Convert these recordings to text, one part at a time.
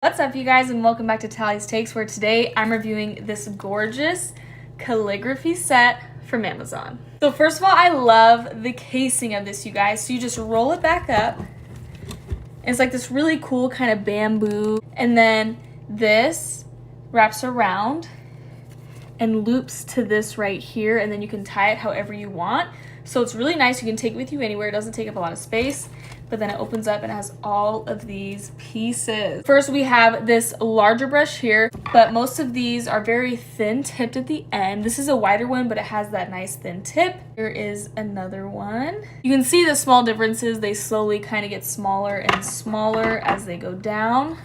What's up, you guys, and welcome back to Tally's Takes, where today I'm reviewing this gorgeous calligraphy set from Amazon. So first of all, I love the casing of this, you guys. So you just roll it back up. It's like this really cool kind of bamboo. And then this wraps around and loops to this right here, and then you can tie it however you want. So it's really nice. You can take it with you anywhere. It doesn't take up a lot of space. But then it opens up and has all of these pieces. First, we have this larger brush here, but most of these are very thin tipped at the end. This is a wider one, but it has that nice thin tip. Here is another one. You can see the small differences. They slowly kind of get smaller and smaller as they go down.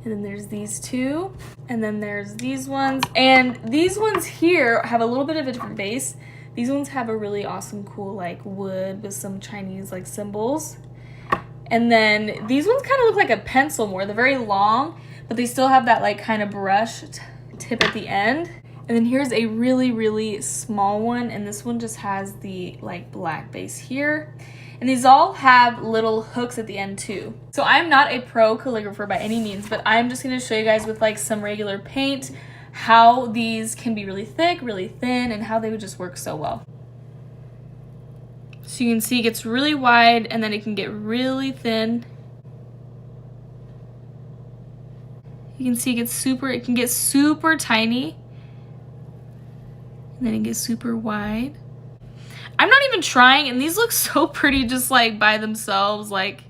And then there's these two, and then there's these ones. And these ones here have a little bit of a different base. These ones have a really awesome, cool, like wood with some Chinese like symbols. And then these ones kind of look like a pencil more. They're very long, but they still have that like kind of brush tip at the end. And then here's a really, really small one. And this one just has the like black base here. And these all have little hooks at the end too. So I'm not a pro calligrapher by any means, but I'm just gonna show you guys with like some regular paint how these can be really thick, really thin, and how they would just work so well. So you can see it gets really wide and then it can get really thin. You can see it can get super tiny. And then it gets super wide. I'm not even trying, and these look so pretty just like by themselves, like.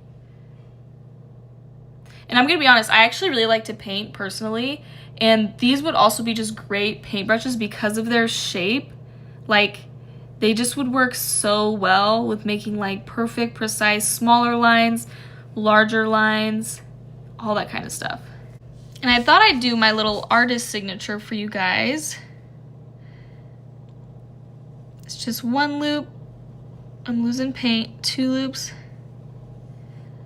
And I'm gonna be honest, I actually really like to paint personally, and these would also be just great paintbrushes because of their shape. Like, they just would work so well with making like perfect, precise, smaller lines, larger lines, all that kind of stuff. And I thought I'd do my little artist signature for you guys. It's just one loop, I'm losing paint, two loops,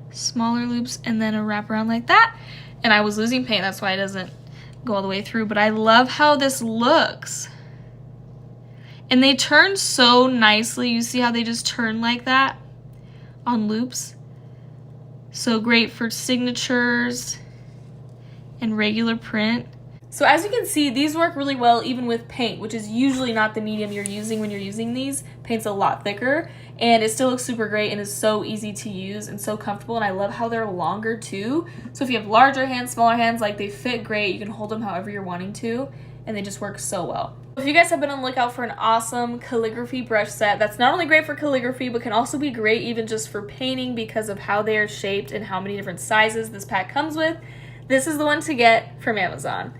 smaller loops, and then a wraparound like that. And I was losing paint, that's why it doesn't go all the way through, but I love how this looks. And they turn so nicely. You see how they just turn like that on loops? So great for signatures and regular print. So as you can see, these work really well even with paint, which is usually not the medium you're using when you're using these. Paint's a lot thicker, and it still looks super great and is so easy to use and so comfortable, and I love how they're longer too. So if you have larger hands, smaller hands, like they fit great. You can hold them however you're wanting to, and they just work so well. If you guys have been on the lookout for an awesome calligraphy brush set that's not only great for calligraphy, but can also be great even just for painting because of how they are shaped and how many different sizes this pack comes with, this is the one to get from Amazon.